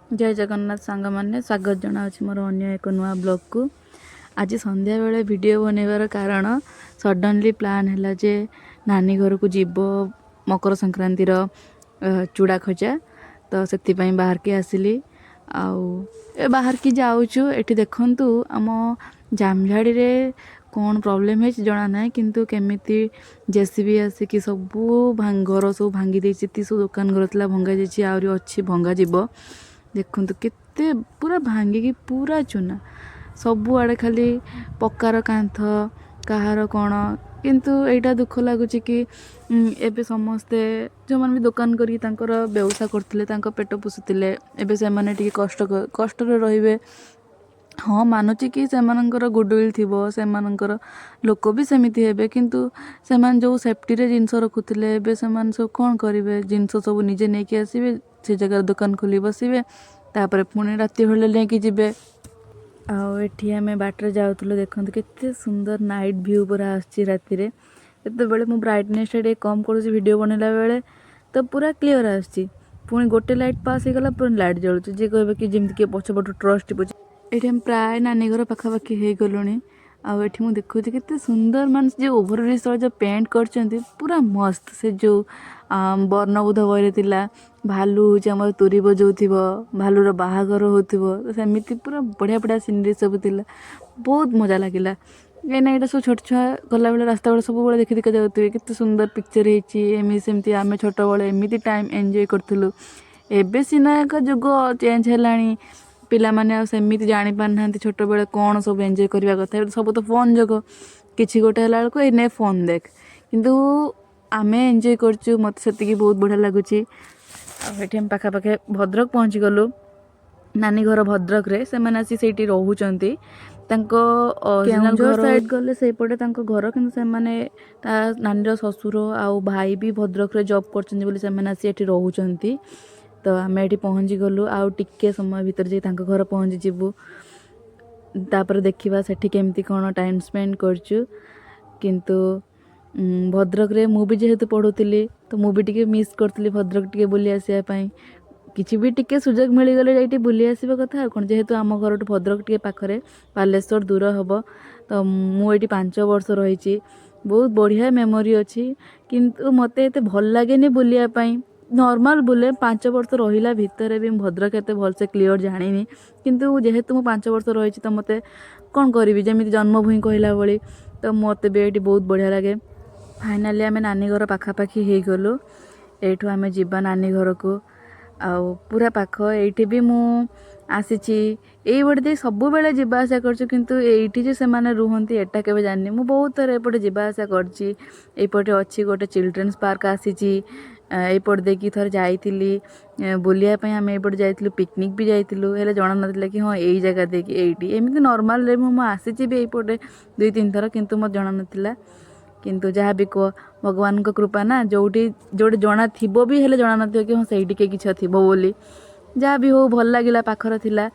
जय जगन्नाथ सांग मैंने स्वागत जनावि मोर अन्य एक नुआ ब्लॉग को। आज संध्या बेले वीडियो बनइबार कारण सडनली प्लान है जे नानी घर को जीव मकर संक्रांतिर चूड़ा खजा तो से बाहर की आसिली बाहर की जाऊँ ये देखु आम जामझाड़ी रे कौन प्रोब्लेम है जना ना किंतु केमिति जेसीबी आसिकी सबू घर सब भांगी देती सब दुकान घर था भंगा जाइए आहरी अच्छी भंगा जीव देखु केते पूरा भांगिकी पूरा चूना सबुआड़े खाली पक्कार कांथ कहार कौन किंतु एटा दुख लगुच कि एबे समस्ते जो मैंने भी दुकान करी व्यवसाय करते पेट पोषुले एबे से माने टिके कष्ट रे हाँ मानुची कि सेमानंकर गुडविल थी सेमानंकर लोक भी सेमिति हेबे किंतु सेमान जो सेफ्टी रे जिनस रखुले एबे सेमान सब कौन करेंगे जिनस सब निजे नेकी आसबे से जगह दुकान खोली बसबे तापर पुणी राति हेले लेकिन जीवे आठी आम बाटर जाऊँ देखते केते सुंदर नाइट व्यू पूरा आसची राति रे बेले मु ब्राइटनेस टे कम करूँ वीडियो बनैला बेले तो पूरा क्लीयर आसची पुणी गोटे लाइट पास हो गला पूरा लाइट जलुची जे कहे कि जमी किए पछपट ट्रस्ट टिपुची ये हम प्राय नानी घर पाखापाखि हो गलुणी आठी मुझे देखुँ केते सुंदर मान जो ओभर ब्रिज तले जो पेंट कर पूरा मस्त से जो वर्णबोध बहरे थिला भालू हूँ तुरी बजाऊ भालूर बाहागर होमती पूरा बढ़िया बढ़िया सीनरी सब थिला बहुत मजा लगिला कहीं यहाँ सब छोट छुआ गला बेले रास्ता बेले सब देखी देखा जाऊे केते सुंदर पिक्चर होमी सेमती आम छोट बड़े एमती टाइम एंजॉय करूँ एबे सीना एक जुग चेंज है पिला माने सेमती जानी पार ना छोट बेले कौन सब एंजॉय करवा कथा सब तो फोन जग कि गोटे है बेलू ये फोन देख किंतु आम एंजॉय करचु मत से बहुत बढ़िया लगुच हम पाखापाखे भद्रक पहुँची गलु नानी घर भद्रक रे से मैंने आसी से रोचंती केउंझर साइड गले से पटे घर कि नानी ससुर आउ भाई भी भद्रक रे जॉब कर रोचंती तो आम ये पहुँची गलु आउ टिके समय भितर जे घर पहुँची जीवु तापर देखा सेठी केमती कौन टाइम स्पेंड करचु किंतु भद्रक रे मु भी जेहेतु पढ़ुली तो मु भी टिके मिस करती भद्रक टिके बुली आसापी किसी भी टिके सुजोग मिलगले जाइए बुली आसवा कथा कौन जेहेतु आम घर भद्रक टिके पाखरे बालेश्वर दूर हम तो मुझे 5 वर्ष रही बहुत बढ़िया मेमोरी अच्छी किंतु मते एते भल लगे बुलियापाई नॉर्मल बुले 5 वर्ष रहिला भितर भी भद्रक एते भलसे क्लीयर जानी किंतु जेहेतु मु 5 वर्ष रही तो मते कौन करी जमी जन्मभूमि कहला भली तो मत भी ये बहुत बढ़िया लगे फाइनाली आम नानी घर पाखापाखि हो गलु एठू आम जीवा नानी घर को आउ पूरा पाख ये भी मु आसी यही बड़े दे सब बेले जीवा आसा करछु किंतु एठी जे से माने रुहंती एटा केबे जाननी मु बहुत थर एपटे जीवा आसा करछि एपटे अच्छी गोटे चिल्ड्रेन्स पार्क आसी एपट देखी थर जाइली बुलियापाई आम एपटे जाइलु पिकनिक भी जाइलु हेले जना नथिला कि हाँ यही जगह देखी एठी एमती नॉर्मल रे मु आसी भी एपटे 2-3 थर किंतु मत जना नथिला किंतु जहाँ भी कह भगवान को कृपा ना जोटी जोटे जना थी भी हेले जना नथिबो कि हाँ सही टिके किछ थिबो बोली जहाँ भी हो भल लगिला पाखर थिला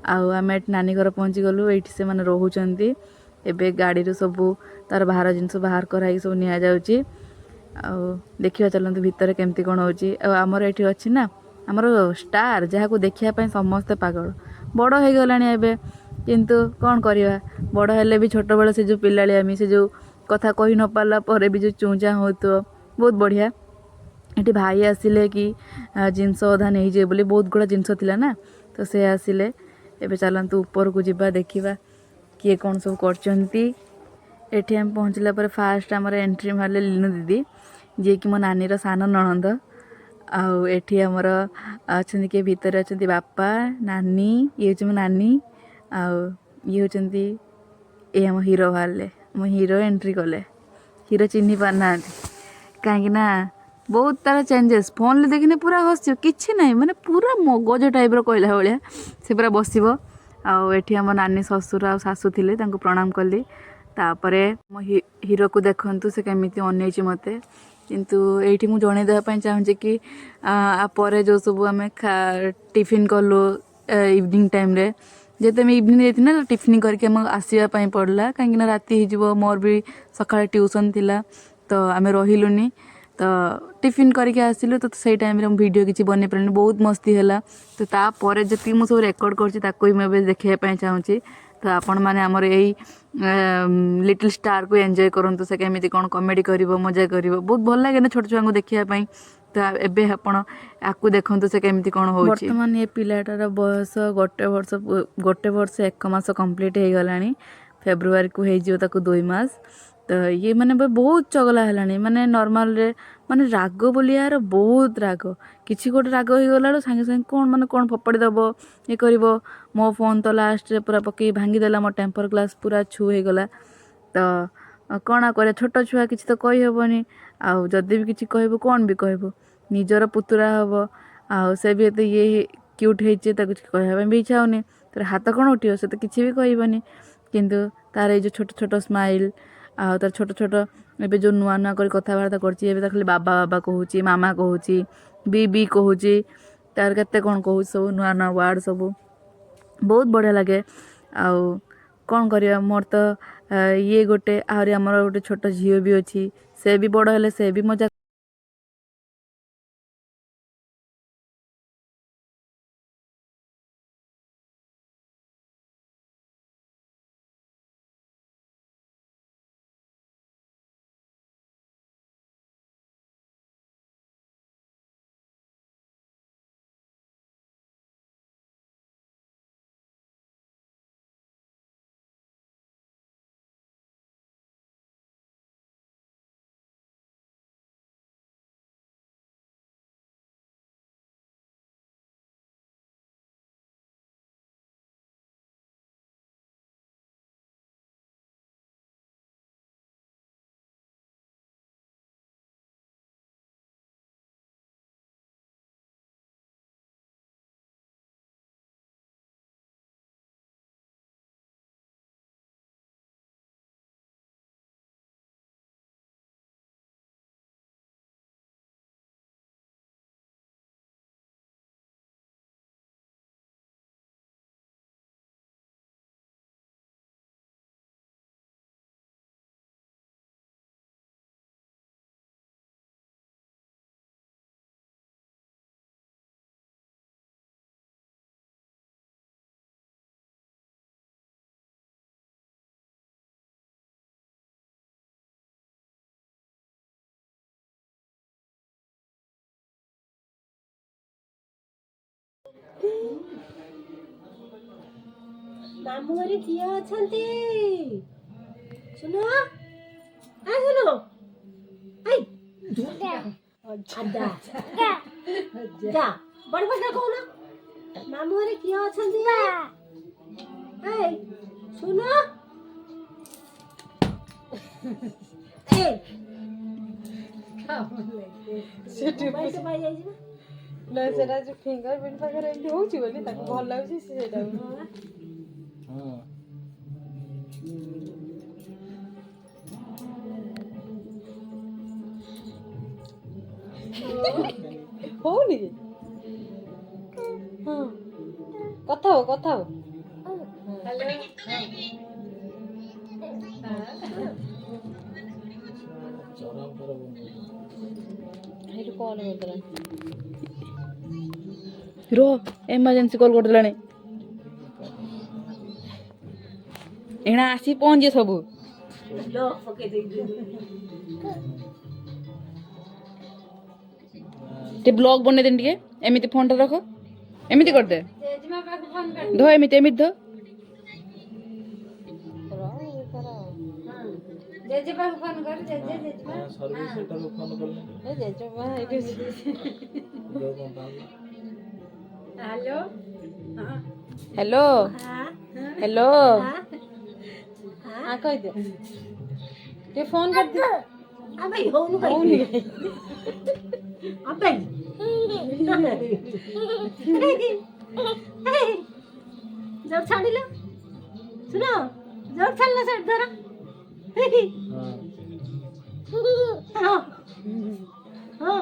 आम नानी घर पहुँची गलु ये से मैंने रोचंती एबे गाड़ी रू सबू तार बाहर जिनस बाहर कराई सब निया जाउची देखिए चलते भितर केमती कौन होमर ये अच्छी ना आमर स्टार जहाँ को देखा समस्ते पागल बड़ हो गलानी एबे किंतु कौन करवा बड़ हेले भी छोट बेले से जो पिलालियामी से जो कथा कही न पारला पर भी जो चूचा हो तो बहुत बढ़िया ये भाई आसिले कि जिनस अधा नहीं जाए बोली बहुत गुड़ा जिनस थिला ना तो से आसिले एबे चलतु ऊपर को जीवा देखा किए कौन सब करचंती एठी हम पहुँचला पर फास्ट आमर एंट्री मारे लीनु दीदी जी कि मो नानी सान नणंद आठी आमर अच्छा किए भितर अच्छा बापा नानी ये हूँ मो नानी ये होती ये आम हीरो बाहर मो हीरो एंट्री कले हीरो चिन्ह पारना कहीं बहुत तार चेंजेस फोन ले देखने पूरा हस कि ना माने पूरा मगज टाइप कहला भाया से पूरा बसब आठी आम नानी ससुर आ सासू थे प्रणाम कली तापरे मो हीरो को देखु से केमिति अनैछि मते किंतु एठी मु जणे देबा चाहूँ कि आपर जो सब आम टिफिन कलु इवनिंग टाइम रे जेते आम इवनिंग जाती ना टिफिन करके आसवाई पड़ला कहीं राति हो मोर भी सकाଳେ ट्यूशन थिला तो आम रहिलुनी तो टिफिन करके आसिलु तो सेई टाइम रे वीडियो किछि बने पारनी बहुत मस्ती हैला तो तापर जति मु सब रेकर्ड करछि ताको ही मैं देखिया पई चाहूछि तो आपण माने हमर एई लिटिल स्टार को एंजॉय करंतु से केमिति कोन कॉमेडी करिवो मजा करिवो बहुत भल लागे ना छोट छुआ को देखिया पई तो एबे आपण आकु देखंतु से केमिति कोन होछि वर्तमान ये पिलाटार बयस गोटे वर्ष 1 मास कंप्लीट हे गलानी फेब्रुआरी को हे जियो ताको 2 मास तो ये माने बहुत चगला हेलानी माने नॉर्मल रे माने राग बोली यार बहुत राग किछि गोटे राग हो गला संगे संगे कोन माने कोन फपड़ी दबो ये करिवो मो फोन तो लास्ट रे पूरा पके भांगी देला मो टेम्पर ग्लास पूरा छू हे गला तो कोना करे छोट छुआ किछि तो कहि हेबनी आ जदी भी किछि कहबो कोन भी कहबो निजर पुतुरा हबो आ से भी तो ये क्यूट हेचे त कुछ कहबे भी इच्छा होनी तर हाथ कोन उठियो से तो किछि भी कहबनी किंतु तार ए जो छोट छोट स्माइल आ तार छोट छोट एबे जो नुआ नुआ कर कथाबार्ता करछि एबे त खाली बाबा बाबा कहूछि मामा कहूछि बीबी कहूछि तार केते कोन कहू सब नुआ नुआ वर्ड सब बहुत बढ़िया लगे आ कौन करिया मोर तो ये गोटे आहरी हमर गोटे छोट झियो भी अछि से भी बड़ हेले से भी मजा मामू घरे किए अछंती सुनो आ सुनो आई अड्डा जा बड़ बड़ कहू ना मामू घरे किए अछंती आई सुनो ए सेठी पैसे पाई जाई छी ना सेटा जो फिंगरप्रिंट पाखर एंती होउची बोली ताको भल लागुची सेटा हां होनी हां कथा हो हेलो हेलो कॉल करदला रो इमरजेंसी कॉल करदलानी एना आसी पहुंच जे सब लो पके दे ते ब्लॉग बने देन टिके एमिति फोन टा रखो एमिति कर दे जेजमा पाक फोन कर धो एमिति धो जेजे पाक फोन कर जेजमा सर्विस सेंटर को फोन कर ले ए जेजमा हेलो हां हेलो हां हेलो हां कह दे ते फोन कर दे आ भाई होनु भाई अबे जब छाड़िलो सुनो जब छाड़ला से धर हां हां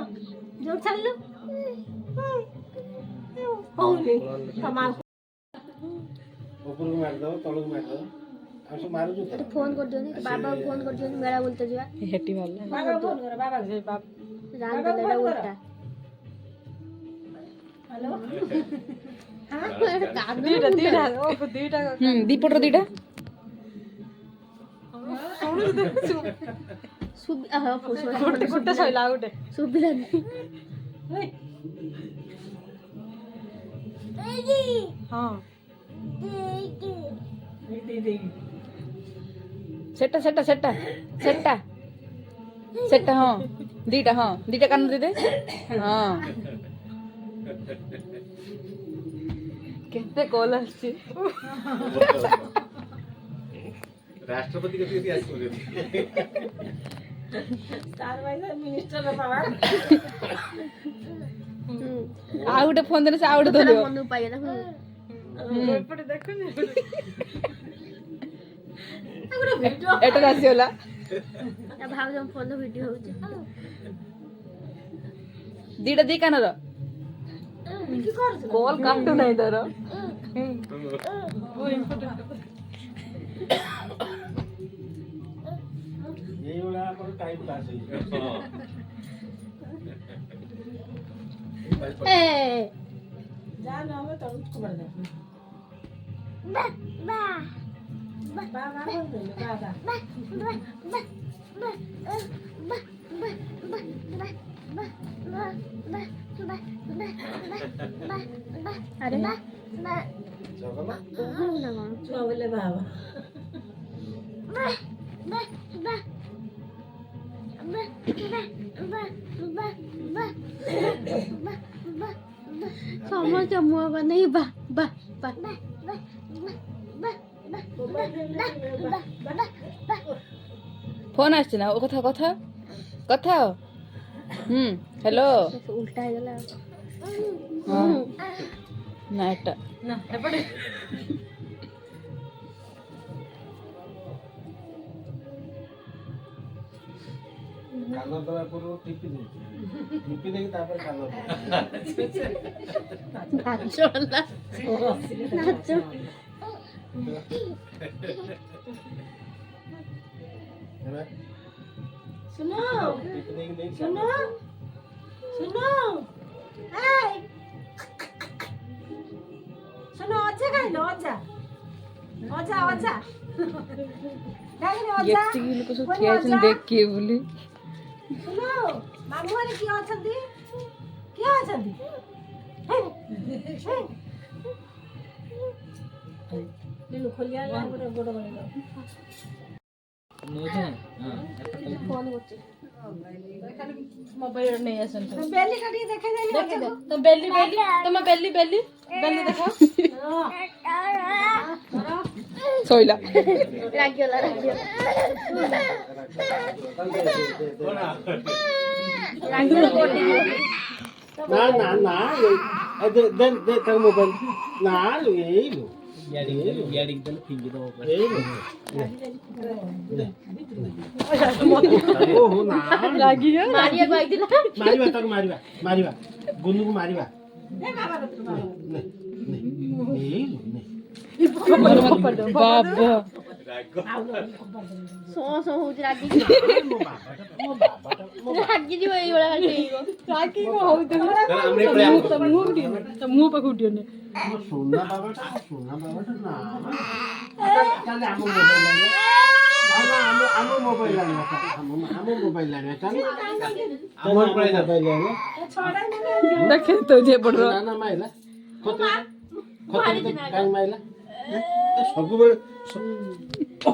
जब छाड़लो होनु तमाम ऊपर को मार दो तल को मार दो हम सब मारू जो फोन कर दियो बाबा फोन कर दियो मेला बोलते जिया हेटी वाला बाबा फोन कर बाबा से बाप ରାନ୍ଧଲେଟା ଉଲ୍ଟା ଦିଟା ଦିଟା ଦିଟା ଦୀପଟର ଦିଟା ଗୋଟେ ସଇଲା ଆଉ ଗୋଟେ ସୁବିଲାନି ହଁ ସେଟା ସେଟା ସେଟା ସେଟା ସେଟା ହଁ ଦିଟା କାନ ଦେଇ ଦେ ହଁ କେତେ କଲ୍ ଆସିଛି ରାଷ୍ଟ୍ରପତି କେତେ ଆସିବ ଆଉ ଗୋଟେ ଫୋନ ଦେଲେ ସେ ଆଉ ଗୋଟେ ଧରିବ ମନକୁ ପାଇଗଲା ଏପଟେ ଦେଖୁନି ଏଟା ଆସିଗଲା ଭାଉଜ ଫୋନ ଭିଡିଓ ହଉଛି ଦିଟା ଦି କାନର କଲ୍ କାଟୁ ନାହିଁ ତାର এইগুলা আমার টাইম পাস হইছে আরে ସମସ୍ତ ମୁହ ବନେଇ ବା ବା ବା ଫୋନ ଆସିଛି ନା ଓ କଥା କଥା କଥା ହ୍ୟାଲୋ ଉଲ୍ଟା ହେଇଗଲା ହଁ ନା ଏଟା ନା ଏପଟେ কান দেওয়া পুরো টিপি দিচ্ছি টিপি দেখি তারপরে কান দেবো নাচ নাচ ଶୁଣ টিপি দেখি দেখি ଶୁଣ ଶୁଣ ଏଇ ଶୁଣ ଅଜା ଖାଇଲ ଅଜା ଅଜା ଅଜା ଖାଇଲେ ଅଜା ଏତିକି ଲୋକ ସବୁ ଠିଆ ହେଇଛନ୍ତି ଦେଖିବେ ବୋଲି ଶୁଣ ମାମୁଁ ଘରେ କିଏ ଅଛନ୍ତି କିଏ ଅଛନ୍ତି ଖୋଲିଆ ଗୋଟେ ଗୋଡ଼ ଫୋନ କରୁଛି ମୋବାଇଲ ନେଇ ଆସନ୍ତୁ ବେଲି କାଟି ଦେଖେଇ ଦେଲି ତ ବେଲି ବେଲି ତମ ବେଲି ବେଲି ବେଲି ଦେଖ ଶୋଇଲା ରାଗିଗଲା ରାଗିଗଲା না না না দেন দে তার মোবাইল না এই লো ইয়ারিং দেন ফিঙ্গি দাও এই লো ওহো না ଲାଗିବ ମାରିବାକୁ ଆଇଥିଲା ମାରିବା ତାକୁ ମାରିବା ମାରିବା ଗୁନୁକୁ ମାରିବା ବାବା ସୋ ସୋ ହଉଛି ରାଗିକି ରାଗିଯିବ ଏଇଭଳିଆ ରାଗି କଣ ହଉଥିବ ମୁହଁ ପାଖକୁ ଉଠିବନି সোনা বাবাটা না তাহলে আমার মোবাইল লাগে আমার মোবাইল লাগে আমার মোবাইল লাগে তাহলে আমার মোবাইল লাগে ଦେଖେ ତ ଯେ ପଡର ନା ନା ମାଇଲା ଖତ କାଇଁ ମାଇଲା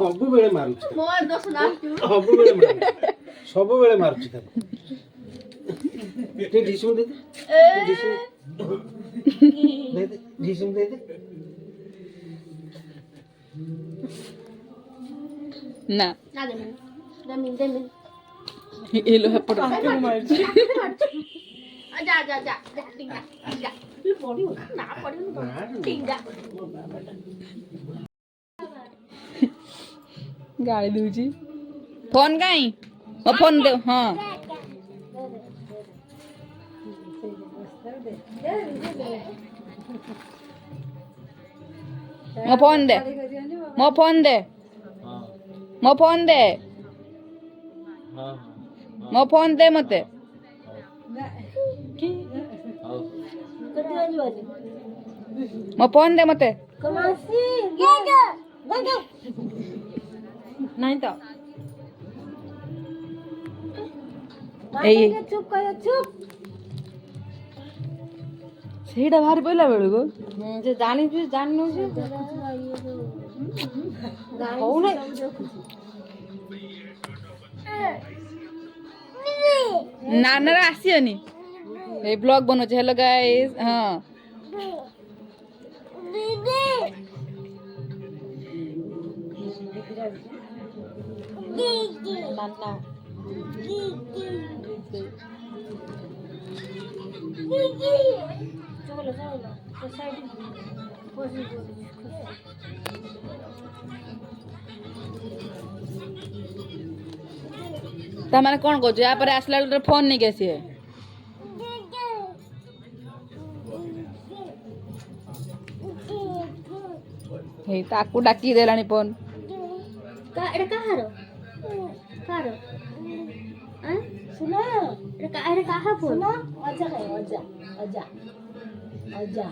ସବୁବେଳେ ମାରୁଛି ମୋର ଦୋଷ ନା ସବୁବେଳେ ମାରୁଛି ତାକୁ ଟିକେ ଢିସୁମ ଦେଇଦେ ଢିସୁମ ଦେଇଦେ ନା ନା ଦେମିନି ଦେମିନି ଦେମିନି ଏଲୋ ହେପଟ ଯା ଯା ଯା ଟିଙ୍ଗା ଟିଙ୍ଗା ପଡିବ ନା ପଡିବନି ଟିଙ୍ଗା ଗାଳି ଦଉଛି ଫୋନ କାଇଁ ମୋ ଫୋନ ଦେ ହଁ ମୋ ଫୋନ ଦେ ମୋ ଫୋନ ଦେ ମୋ ଫୋନ ଦେ ମୋ ଫୋନ ଦେ ମତେ ମୋ ଫୋନ୍ ଦେ ମତେ। नहीं तो ଏଇ चुप कर चुप ସେଇଟା ବାହାରି ପଇଲା ବେଳକୁ जे जानी जान हो नहीं ନାନାର ଆସିବନି। ଏଇ ବ୍ଲଗ ବନଉଛି। Hello guys. ହଁ नाना चलो चलो तो साइड ତାମାନେ କ'ଣ କହୁଛୁ? ୟା ପରେ ଆସିଲା ବେଳେ ଫୋନ୍ ନେଇକି ଆସିବେ। ହେଇ ତାକୁ ଡାକି ଦେଲାଣି ଫୋନ୍। এটা কাহার কার শুনো এটা কাহা ফোন अजा है अजा अजा अजा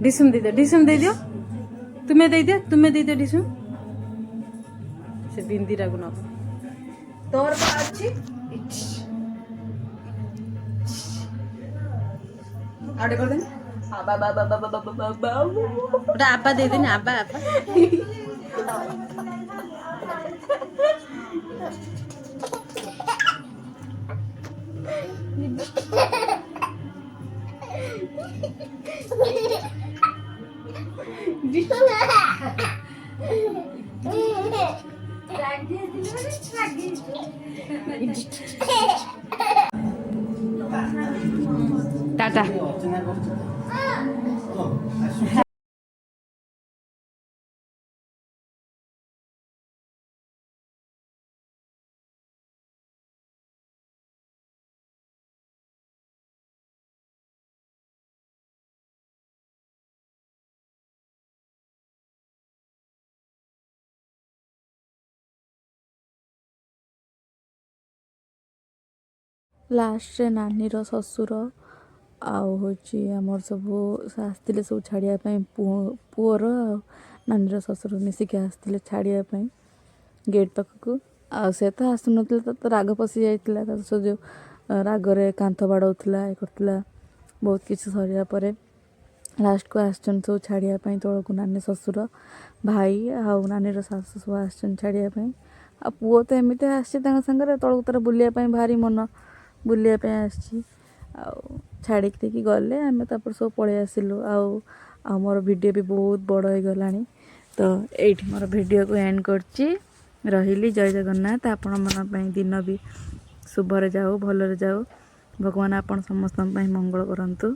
डिसुम दे दियो तुम्हें दे दियो डिसुम से बिंदी रागु ना तोर पा अच्छी आड़े कर देना ओटा आपा दे देना आपा टाटा। ଲାଷ୍ଟରେ ନାନୀର ଶ୍ୱଶୁର ଆଉ ହେଉଛି ଆମର ସବୁ ଆସିଥିଲେ ସବୁ ଛାଡ଼ିବା ପାଇଁ ପୁଅର ଆଉ ନାନୀର ଶ୍ୱଶୁର ମିଶିକି ଆସିଥିଲେ ଛାଡ଼ିବା ପାଇଁ ଗେଟ୍ ପାଖକୁ। ଆଉ ସେ ତ ଆସୁନଥିଲେ, ତ ରାଗ ପଶି ଯାଇଥିଲା। ତା ସହ ଯେଉଁ ରାଗରେ କାନ୍ଥ ବାଡ଼ଉଥିଲା ଇଏ କରୁଥିଲା। ବହୁତ କିଛି ସରିବା ପରେ ଲାଷ୍ଟକୁ ଆସିଛନ୍ତି ସବୁ ଛାଡ଼ିବା ପାଇଁ ତଳକୁ ନାନୀ ଶ୍ୱଶୁର ଭାଇ ଆଉ ନାନୀର ଶାଶୁ ସବୁ ଆସିଛନ୍ତି ଛାଡ଼ିବା ପାଇଁ। ଆଉ ପୁଅ ତ ଏମିତି ଆସିଛି ତାଙ୍କ ସାଙ୍ଗରେ, ତଳକୁ ତାର ବୁଲିବା ପାଇଁ ଭାରି ମନ, ବୁଲିବା ପାଇଁ ଆସିଛି। ଆଉ ଛାଡ଼ିକି ଦେଇକି ଗଲେ, ଆମେ ତାପରେ ସବୁ ପଳେଇ ଆସିଲୁ। ଆଉ ମୋର ଭିଡ଼ିଓ ବି ବହୁତ ବଡ଼ ହେଇଗଲାଣି, ତ ଏଇଠି ମୋର ଭିଡ଼ିଓକୁ ଏଣ୍ଡ କରୁଛି। ରହିଲି। ଜୟ ଜଗନ୍ନାଥ। ଆପଣମାନଙ୍କ ପାଇଁ ଦିନ ବି ଶୁଭରେ ଯାଉ, ଭଲରେ ଯାଉ। ଭଗବାନ ଆପଣ ସମସ୍ତଙ୍କ ପାଇଁ ମଙ୍ଗଳ କରନ୍ତୁ।